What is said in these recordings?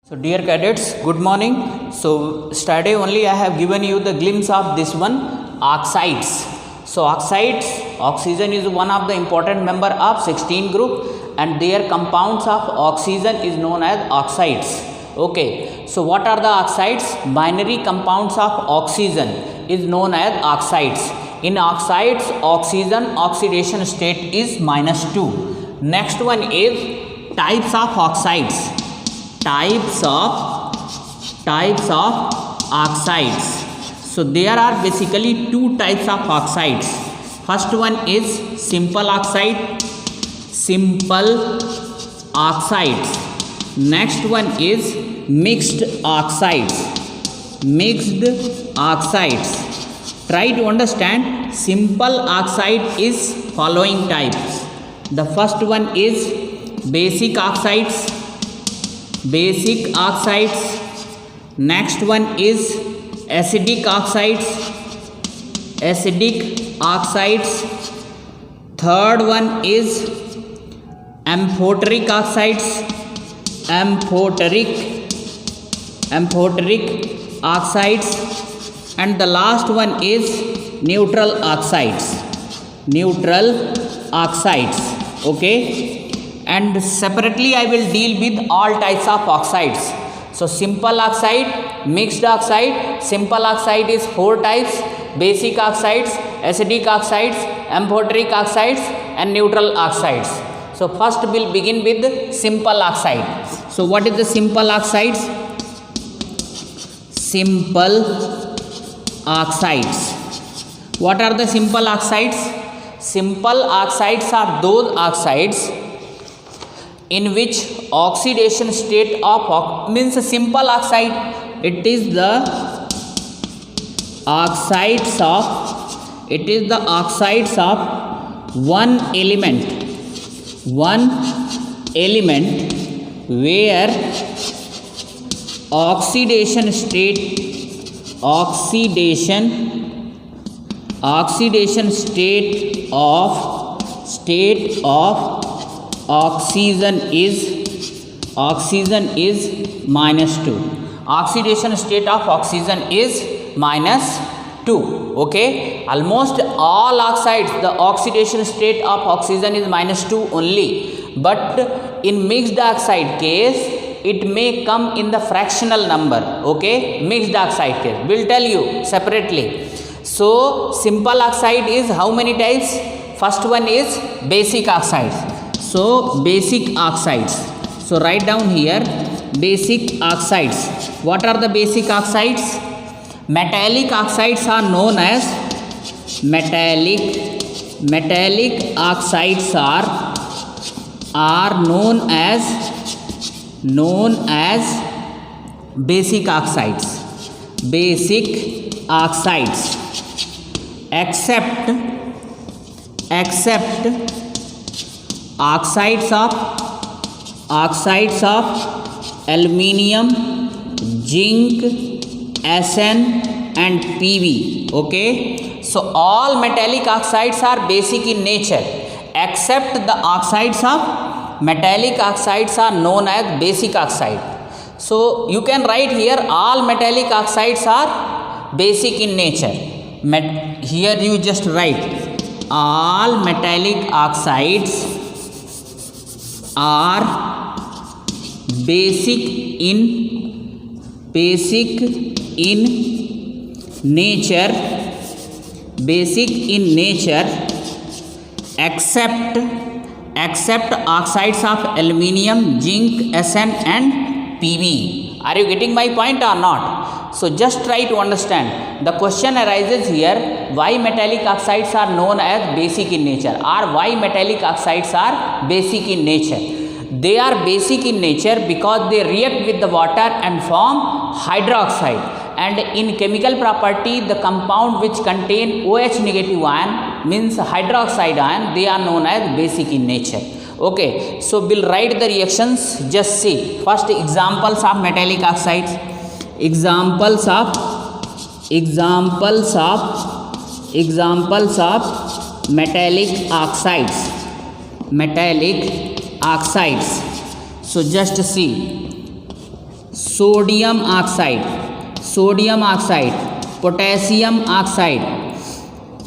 So dear cadets, good morning. So yesterday only I have given you the glimpse of this one, oxides. So oxides, oxygen is one of the important member of 16 group and their compounds of oxygen is known as oxides. Okay, so what are the oxides? Binary compounds of oxygen is known as oxides. In oxides, oxygen oxidation state is -2. Next one is types of oxides. Types of oxides. So there are basically two types of oxides. First one is simple oxides. Next one is mixed oxides. Try to understand. Simple oxide is following types. The first one is basic oxides. Next one is acidic oxides. Third one is amphoteric oxides. And the last one is neutral oxides. Okay, and separately I will deal with all types of oxides. So simple oxide, mixed oxide. Simple oxide is 4 types: basic oxides, acidic oxides, amphoteric oxides and neutral oxides. So first we'll begin with simple oxide. So what is the simple oxides? What are the simple oxides? Simple oxides are those oxides in which oxidation state of means a simple oxide, it is the oxides of one element where oxidation state of oxygen is -2. Oxidation state of oxygen is -2. Okay, almost all oxides the oxidation state of oxygen is -2 only, but in mixed oxide case it may come in the fractional number. Okay, mixed oxide case will tell you separately. So simple oxide is how many types? First one is basic oxides. So basic oxides, so write down here basic oxides. What are the basic oxides? Metallic oxides are known as metallic oxides are known as basic oxides except oxides of aluminium, zinc, Sn and Pb. Okay, so all metallic oxides are basic in nature except the oxides of metallic oxides are known as basic oxide. So you can write here all metallic oxides are basic in nature. Here you just write all metallic oxides are basic in nature except oxides of aluminium, zinc, Sn and Pb. Are you getting my point or not? So just try to understand. The question arises here, why metallic oxides are known as basic in nature, or why metallic oxides are basic in nature? They are basic in nature because they react with the water and form hydroxide, and in chemical property the compound which contain OH negative ion means hydroxide ion, they are known as basic in nature. Okay, so we'll write the reactions. Just see first examples of metallic oxides. Examples of metallic oxides. So just see sodium oxide, potassium oxide,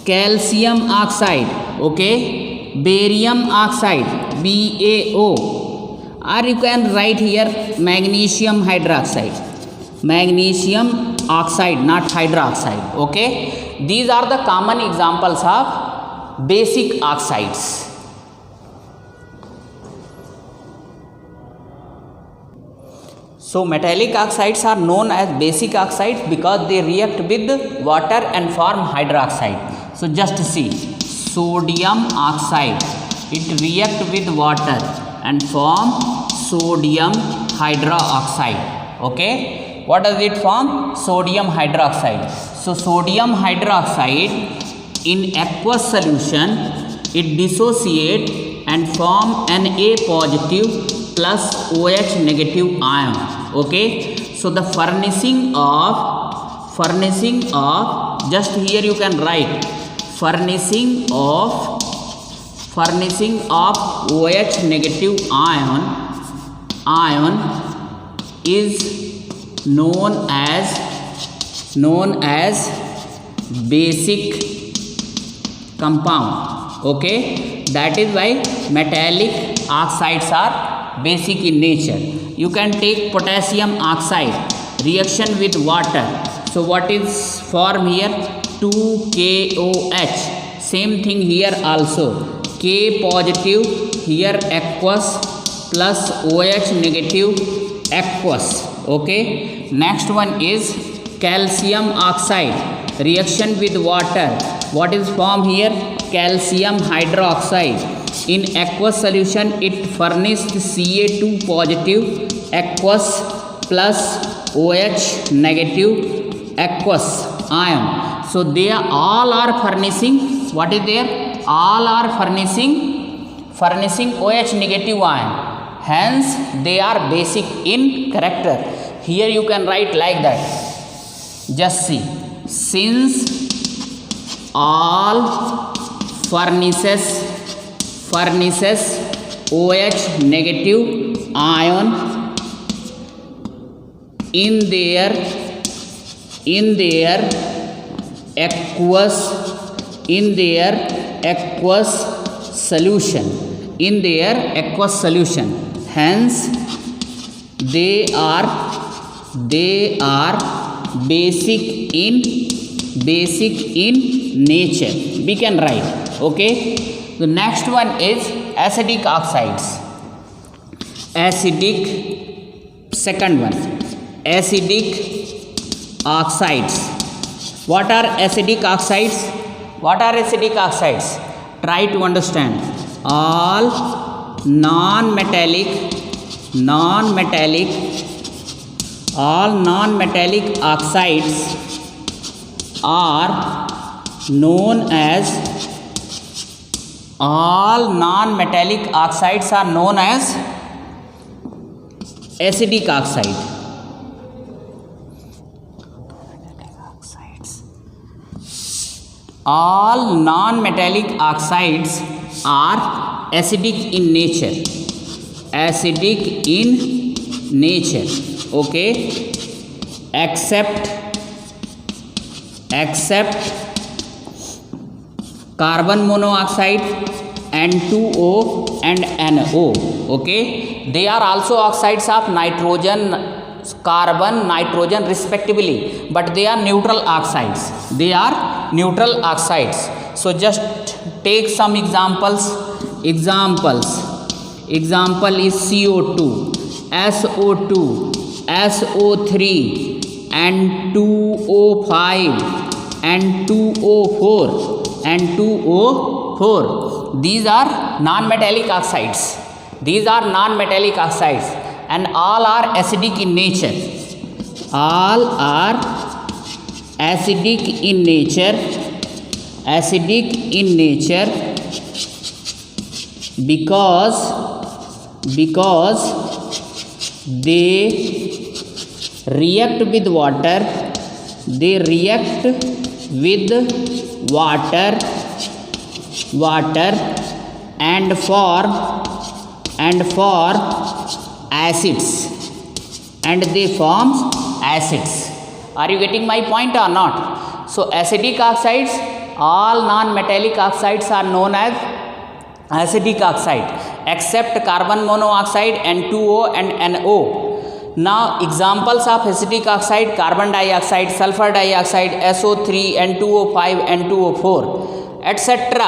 calcium oxide, okay, barium oxide, BaO, or you can write here magnesium hydroxide, magnesium oxide, not hydroxide, okay. These are the common examples of basic oxides. So metallic oxides are known as basic oxides because they react with water and form hydroxide. So just see, sodium oxide, it react with water and form sodium hydroxide, okay. What does it form? Sodium hydroxide. So sodium hydroxide in aqueous solution, it dissociate and form Na positive plus OH negative ion, okay. So the furnishing of just here you can write furnishing of OH negative ion is known as basic compound, okay. That is why metallic oxides are basic in nature. You can take potassium oxide, reaction with water. So what is form here? 2KOH. Same thing here also. K positive here aqueous plus OH negative aqueous, okay. Next one is calcium oxide, reaction with water. What is form here? Calcium hydroxide. In aqueous solution, it furnished Ca2 positive aqueous plus OH negative aqueous ion. So they all are furnishing, what is there? All are furnishing OH negative ion. Hence they are basic in character. Here you can write like that. Just see, since all furnishes OH negative ion in their aqueous solution, hence they are basic in nature, we can write, okay. The next one is acidic oxides. Second one, acidic oxides. What are acidic oxides? Try to understand. All non-metallic oxides are known as acidic oxide. All non-metallic oxides are acidic in nature, okay, except carbon monoxide, N2O and NO, okay. They are also oxides of carbon, nitrogen respectively, but they are neutral oxides. So just take some examples. Example is CO2, SO2, SO3, N2O5, N2O4, N2O4. These are non-metallic oxides. And all are acidic in nature. Because they react with water. and form acids. and they form acids. Are you getting my point or not? So acidic oxides, all non-metallic oxides are known as acidic oxide except carbon monoxide, N2O and NO. Now examples of acidic oxide: carbon dioxide, sulfur dioxide, SO3, N2O5, N2O4, etc.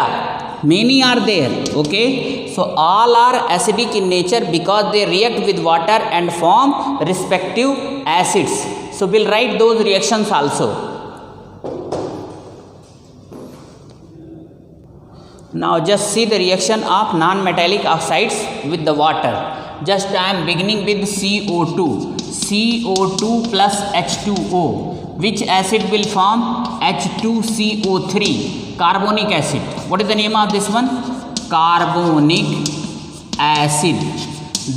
Many are there. Okay, so all are acidic in nature because they react with water and form respective acids. So we'll write those reactions also. Now just see the reaction of non-metallic oxides with the water. Just I am beginning with CO2. CO2 plus H2O. Which acid will form? H2CO3. Carbonic acid. What is the name of this one? Carbonic acid.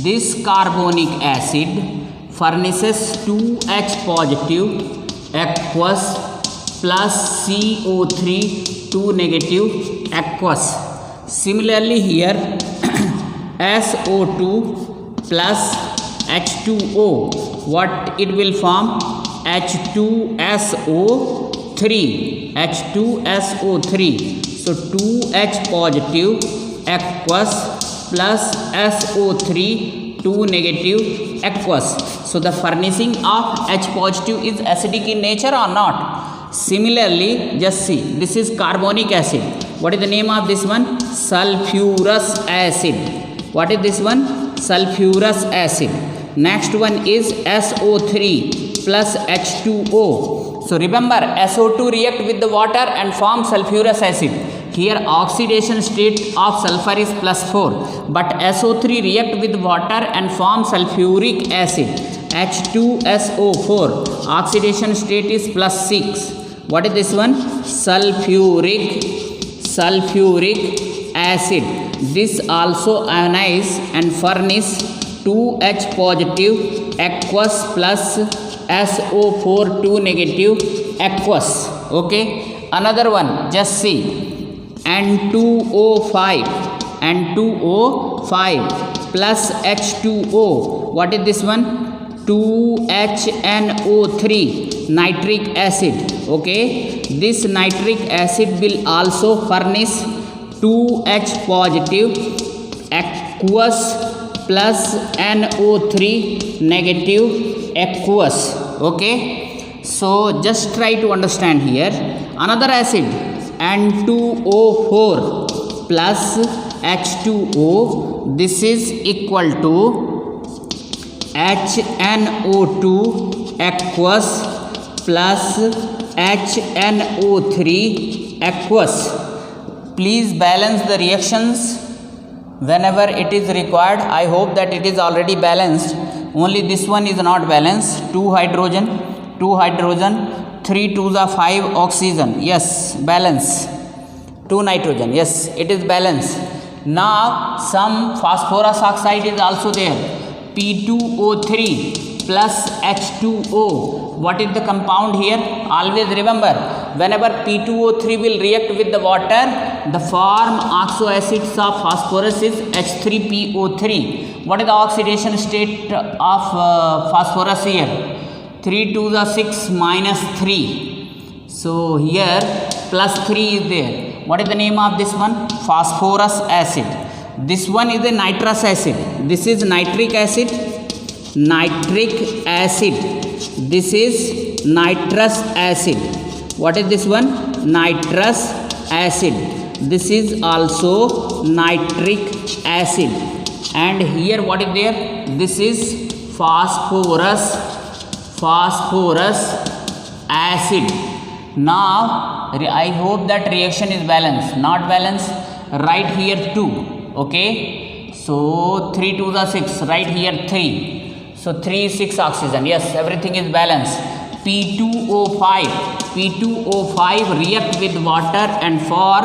This carbonic acid furnishes 2H positive aqueous plus CO3 2 negative aqueous. Similarly here SO2 plus H2O, what it will form? H2SO3. H2SO3. So 2H positive aqueous plus SO3 2 negative aqueous. So the furnishing of H positive is acidic in nature or not? Similarly, just see, this is carbonic acid. What is the name of this one? Sulfurous acid. What is this one? Sulfurous acid. Next one is SO3 plus H2O. So remember, SO2 react with the water and form sulfurous acid. Here oxidation state of sulfur is +4, but SO3 react with water and form sulfuric acid. H2SO4 oxidation state is +6. What is this one? Sulfuric acid. This also ionize and furnish 2H positive aqueous plus SO4 2 negative aqueous. Okay, another one, just see, N2O5 plus H2O. What is this one? 2HNO3 nitric acid. Okay, this nitric acid will also furnish 2H positive aqueous plus NO3 negative aqueous. Okay, so just try to understand here. Another acid, N2O4 plus H2O, this is equal to HNO2 aqueous plus HNO3 aqueous. Please balance the reactions whenever it is required. I hope that it is already balanced. Only this one is not balanced. 2 hydrogen, 3 2s are 5 oxygen. Yes, balance. 2 nitrogen. Yes, it is balanced. Now some phosphorus oxide is also there. P2O3 plus H2O. What is the compound here? Always remember, whenever P2O3 will react with the water, the form oxo acids of phosphorus is H3PO3. What is the oxidation state of phosphorus here? 3 2s are 6 minus 3. So here plus 3 is there. What is the name of this one? Phosphorus acid. This one is a nitrous acid. This is nitric acid. This is nitrous acid. What is this one? Nitrous acid. This is also nitric acid. And here what is there? This is phosphorus acid. Now I hope that reaction is balanced. Not balanced, write here 2. Okay, so 3 2s are 6, write here 3. So 3 is 6 oxygen. Yes, everything is balanced. P2O5 react with water and form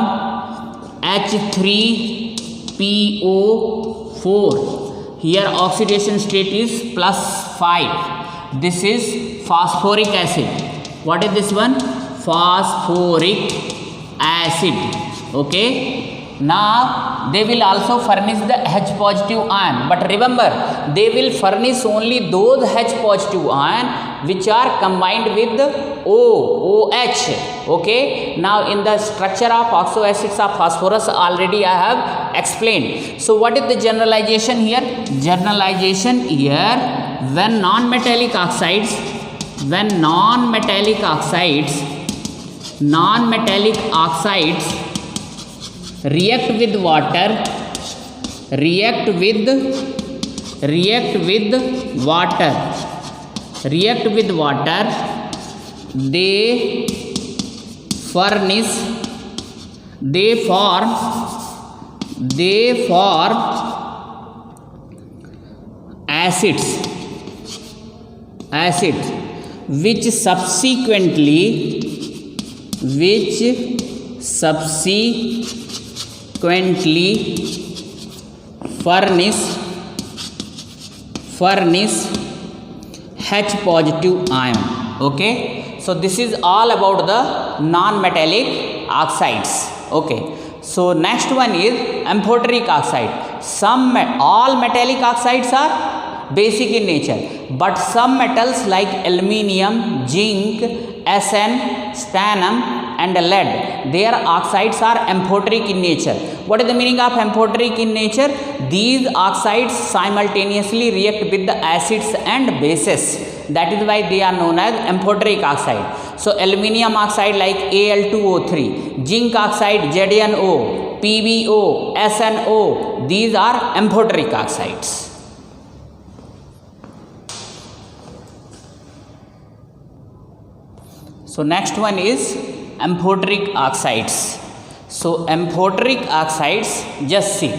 H3PO4. Here oxidation state is +5. This is phosphoric acid. What is this one? Phosphoric acid. Okay, Now they will also furnish the H positive ion, but remember they will furnish only those H positive ion which are combined with OH. Okay, now in the structure of oxo acids of phosphorus already I have explained. So what is the generalization here? Generalization here, when non-metallic oxides react with water, they form acids which subsequently furnish H positive ion. Okay, so this is all about the non-metallic oxides. Okay, so next one is amphoteric oxide. All metallic oxides are basic in nature, but some metals like aluminium, zinc, Sn, stannum and lead, their oxides are amphoteric in nature. What is the meaning of amphoteric in nature? These oxides simultaneously react with the acids and bases. That is why they are known as amphoteric oxide. So aluminium oxide like Al2O3, zinc oxide ZnO, PbO, SnO, these are amphoteric oxides. So next one is amphoteric oxides. So amphoteric oxides, just see,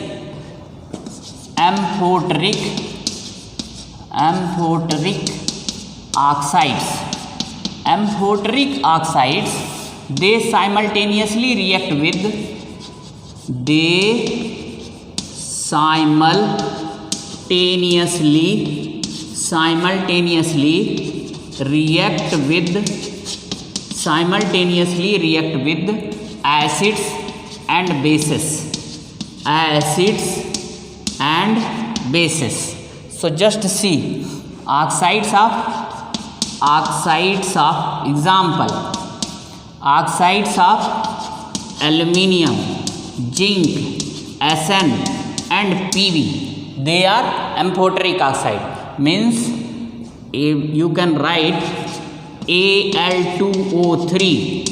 amphoteric oxides, they simultaneously react with simultaneously react with acids and bases. So just see, oxides of example, oxides of aluminium, zinc, Sn and Pb, they are amphoteric oxide. Means you can write Al2O3,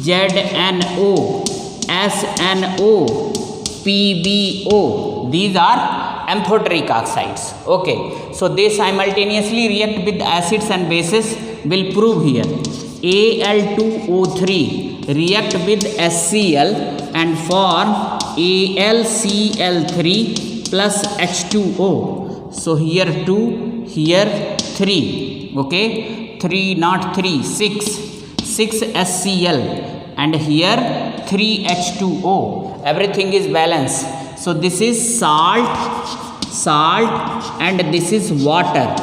ZnO, SnO, PbO, these are amphoteric oxides. Okay, so they simultaneously react with acids and bases. Will prove here. Al2O3 react with HCl and form AlCl3 plus H2O. So here 2, here 3. Okay, 3 not 3, 6 HCl and here 3 H2O. Everything is balanced. So this is salt and this is water.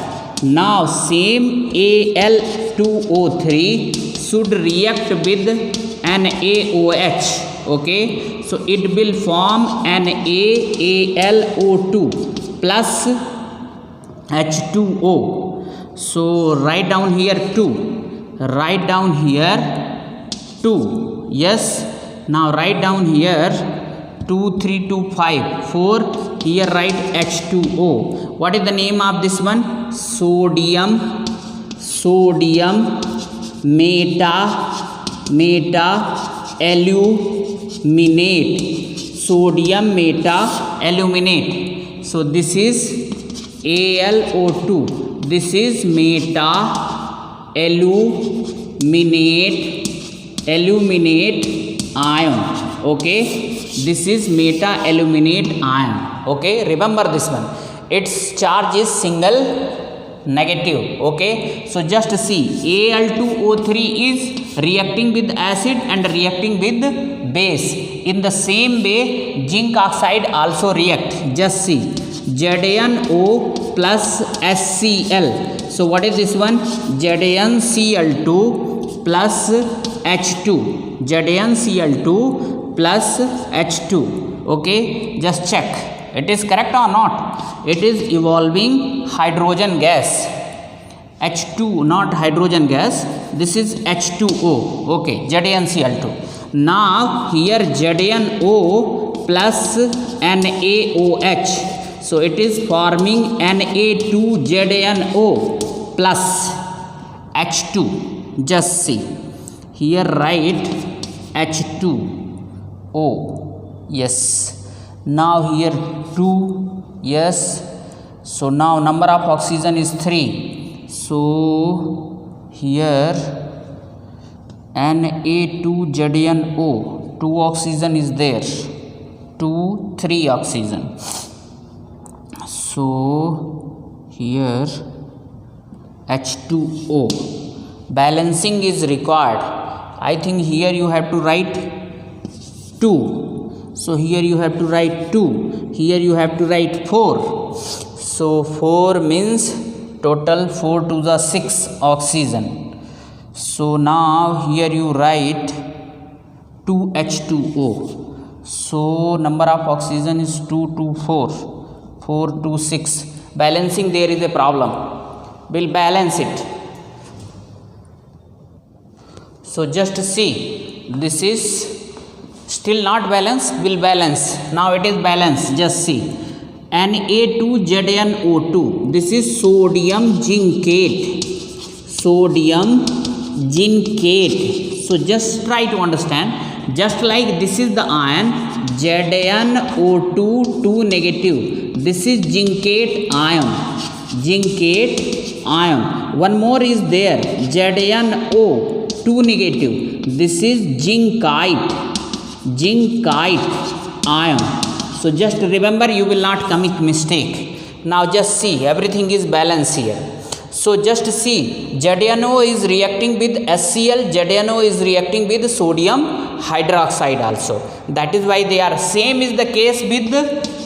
Now same Al2O3 should react with NaOH. Okay, so it will form NaAlO2 plus H2O. So write down here 2, write down here 2. Yes, now write down here 2, 3, 2, 5, 4. Here write H2O. What is the name of this one? Sodium meta aluminate. Sodium meta aluminate. So this is AlO2. This is meta aluminate ion. Okay, this is meta aluminate ion. Okay, remember this one, its charge is single negative. Okay, so just see, Al2O3 is reacting with acid and reacting with base. In the same way zinc oxide also react. Just see, ZnO plus HCl. So what is this one? ZnCl2 plus H2. ZnCl2 plus H2. Okay, just check. It is correct or not? It is evolving hydrogen gas. H2, not hydrogen gas. This is H2O. Okay, ZnCl2. Now here ZnO plus NaOH. So it is forming Na2ZnO plus H2. Just see. Here write H2O. Yes. Now here 2. Yes. So now number of oxygen is 3. So here Na2ZnO, 2 oxygen is there, 2, 3 oxygen. So here H2O, balancing is required. I think here you have to write 2. So here you have to write 2. Here you have to write 4. So 4 means total 4 to the 6 oxygen. So now here you write 2H2O. So number of oxygen is 2 to 4. 4 to 6. Balancing there is a problem. We'll balance it. So just see. This is still not balanced. We'll balance. Now it is balanced. Just see. Na2ZnO2. This is sodium zincate. Sodium zincate. So just try to understand. Just like this is the ion ZnO2 2 negative. This is zincate ion. Zincate ion. One more is there. ZnO 2 negative. This is zincite. Zincite ion. So just remember, you will not commit mistake. Now just see, everything is balanced here. So just see, ZnO is reacting with HCl, ZnO is reacting with sodium hydroxide also. That is why they are same is the case with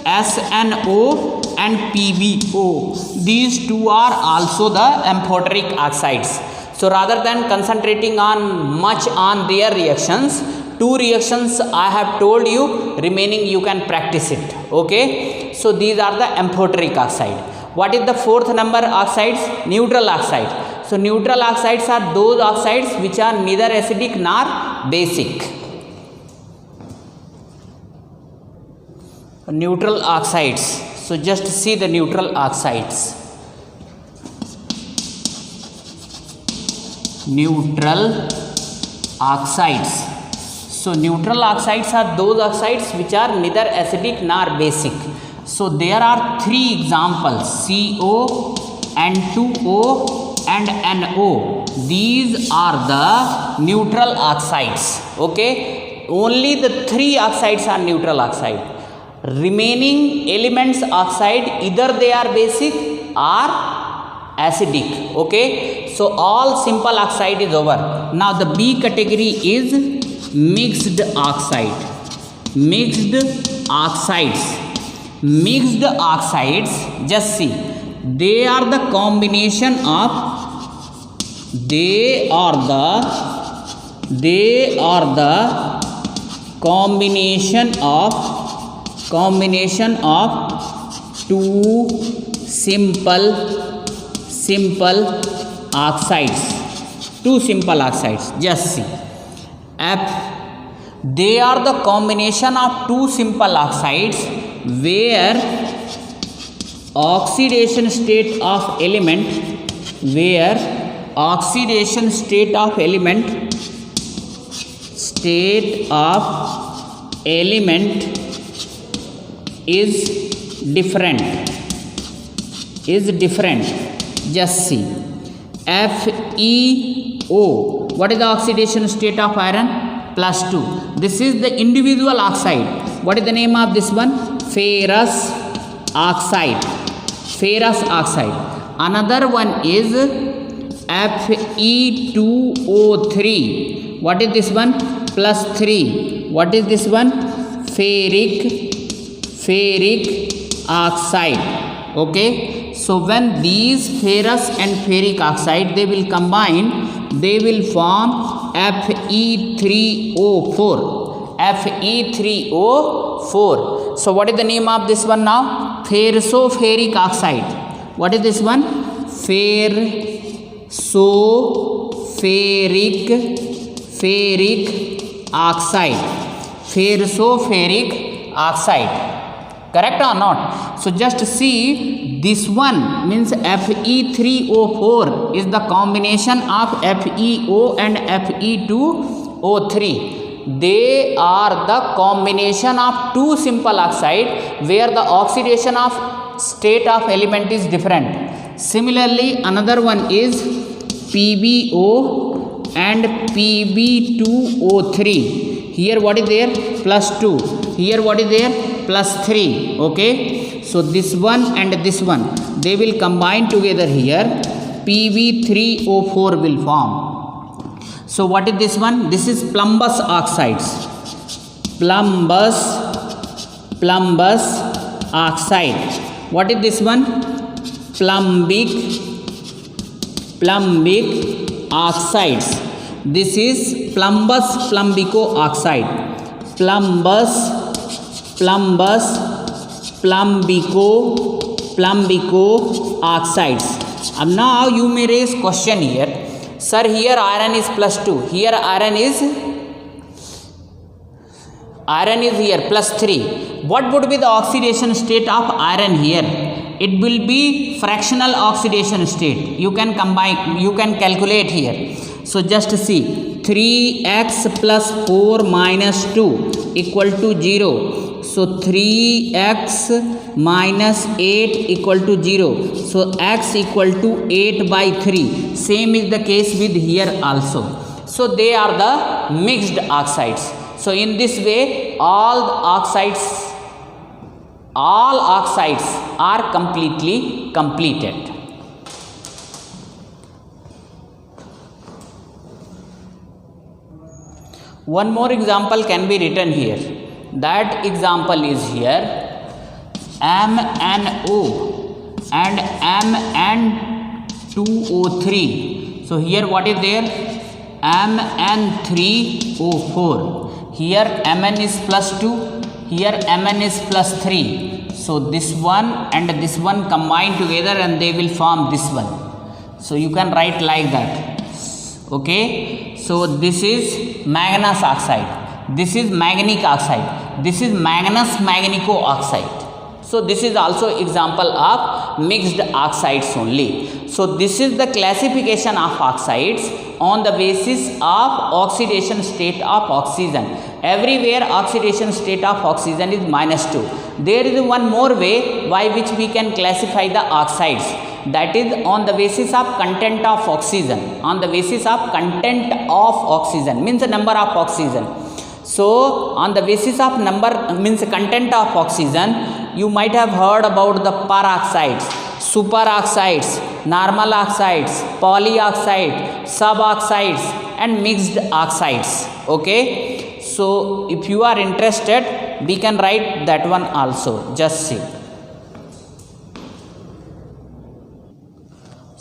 SnO and PbO. These two are also the amphoteric oxides. So rather than concentrating on much on their reactions, 2 reactions I have told you, remaining you can practice it. Okay. So these are the amphoteric oxide. What is the 4th number oxides? Neutral oxide. So neutral oxides are those oxides which are neither acidic nor basic. Neutral oxides. So just see the neutral oxides. Neutral oxides. So neutral oxides are those oxides which are neither acidic nor basic. So there are 3 examples: CO, N2O and NO. These are the neutral oxides. Okay, only the 3 oxides are neutral oxide. Remaining elements oxide, either they are basic or acidic. Okay, so all simple oxide is over. Now the B category is mixed oxide. Mixed oxides. Mixed oxides, just see, they are the combination of combination of 2 simple oxides. 2 simple oxides, just see. They are the combination of 2 simple oxides where oxidation state of element is different. Just see. FeO. What is the oxidation state of iron? +2. This is the individual oxide. What is the name of this one? Ferrous oxide. Another one is Fe2O3. What is this one? +3. What is this one? Ferric oxide. Okay. So when these ferrous and ferric oxide, they will combine, they will form Fe3O4. Fe3O 4. So what is the name of this one now? Ferroferric oxide. What is this one? Ferroferric oxide. Ferroferric oxide. Correct or not? So just see, this one means Fe3O4 is the combination of FeO and Fe2O3. They are the combination of two simple oxide where the oxidation of state of element is different. Similarly, another one is PbO and Pb2O3. Here what is there? +2. Here what is there? +3. Okay. So this one and this one, they will combine together here. Pb3O4 will form. So what is this one? This is plumbous oxides. Plumbous oxide. What is this one? Plumbic oxides. This is plumbico oxide. Plumbico oxides. Now you may raise question here. Sir, here iron is +2. Here iron is here +3. What would be the oxidation state of iron here? It will be fractional oxidation state. You can combine, you can calculate here. So just see, 3x plus 4 minus 2 equal to 0. So 3x minus 8 equal to 0. So x equal to 8 by 3. Same is the case with here also. So they are the mixed oxides. So in this way, all oxides are completely completed. One more example can be written here. That example is here, MnO and Mn2O3. So here what is there? Mn3O4. Here Mn is +2, here Mn is +3. So this one and this one combine together and they will form this one. So you can write like that. Okay. So this is manganese oxide. This is manganic oxide. This is manganese manganico oxide. So this is also example of mixed oxides only. So this is the classification of oxides on the basis of oxidation state of oxygen. Everywhere oxidation state of oxygen is -2. There is one more way by which we can classify the oxides. That is on the basis of content of oxygen. On the basis of content of oxygen means the number of oxygen. So on the basis of number means content of oxygen, you might have heard about the peroxides, superoxides, normal oxides, polyoxide, suboxides and mixed oxides. Okay. So if you are interested, we can write that one also. Just see.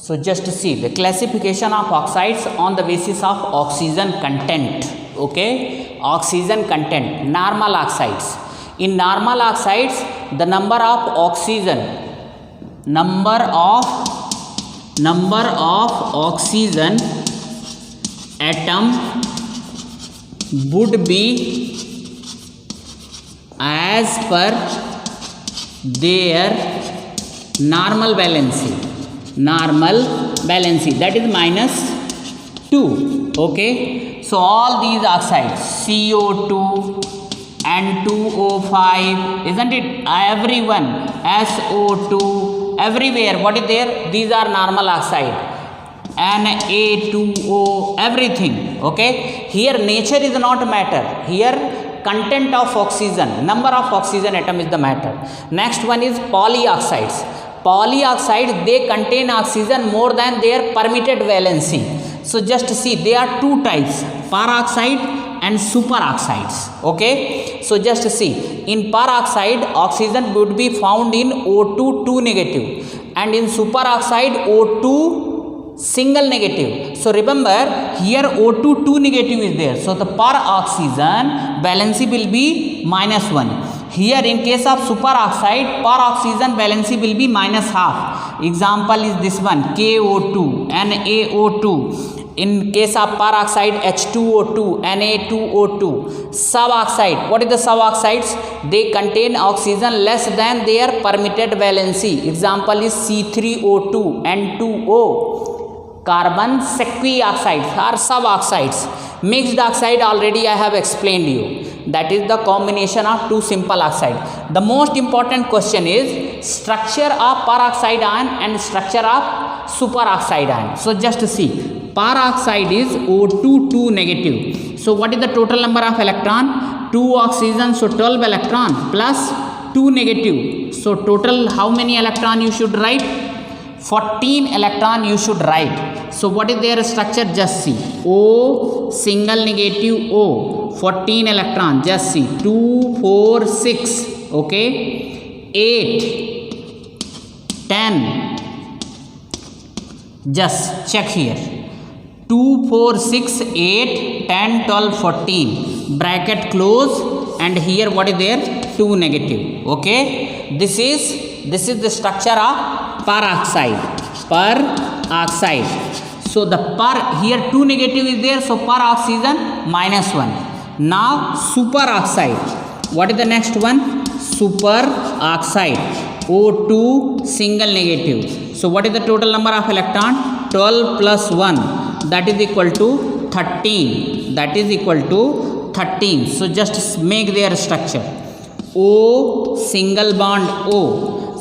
So just see the classification of oxides on the basis of oxygen content. Okay, oxygen content. Normal oxides. In normal oxides, the number of oxygen atom would be as per their normal valency. That is -2. Okay. So all these oxides, CO2, N2O5, isn't it? Everyone, SO2, everywhere. What is there? These are normal oxide. Na2O, everything. Okay. Here nature is not matter. Here content of oxygen, number of oxygen atom is the matter. Next one is polyoxides. Polyoxide, they contain oxygen more than their permitted valency. So just see, there are two types, peroxide and superoxides. Okay. So just see, in peroxide, oxygen would be found in O2 2 negative and in superoxide O2 single negative. So remember, here O2 2 negative is there. So the peroxygen valency will be -1. Here in case of superoxide, per oxygen valency will be -12. Example is this one, KO2, NaO2. In case of peroxide, H2O2, Na2O2. Suboxide, what is the suboxides? They contain oxygen less than their permitted valency. Example is C3O2, N2O. Carbon sequioxides are suboxides. Mixed oxide already I have explained you. That is the combination of two simple oxide. The most important question is structure of peroxide ion and structure of superoxide ion. So just see, peroxide is O2 2 negative. So what is the total number of electron? 2 oxygen, so 12 electron plus 2 negative. So total how many electron you should write? 14 electron you should write. So what is their structure? Just see, O single negative O, 14 electron. Just see, 2 4 6, okay, 8 10. Just check here, 2 4 6 8 10 12 14, bracket close, and here what is there? 2 negative. Okay, this is the structure of peroxide. So the here 2 negative is there, so per oxygen -1. Now superoxide, what is the next one? Superoxide, O2 single negative. So what is the total number of electron? 12 plus 1, that is equal to 13. That is equal to 13. So just make their structure, O single bond O.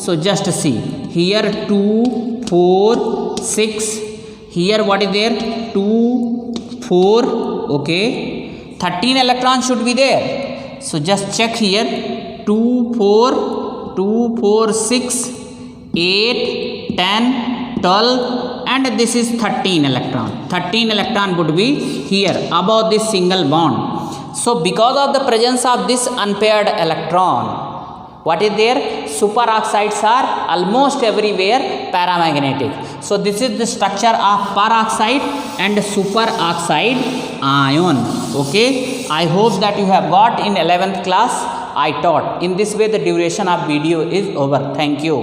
So just see, here 2 4 6, here what is there? 2 4, okay, 13 electrons should be there. So just check here, 2 4 6 8 10 12, and this is 13 electron. 13 electron would be here above this single bond. So because of the presence of this unpaired electron, what is there? Superoxides are almost everywhere paramagnetic. So this is the structure of peroxide and superoxide ion. Okay, I hope that you have got in 11th class I taught. In this way the duration of video is over. Thank you.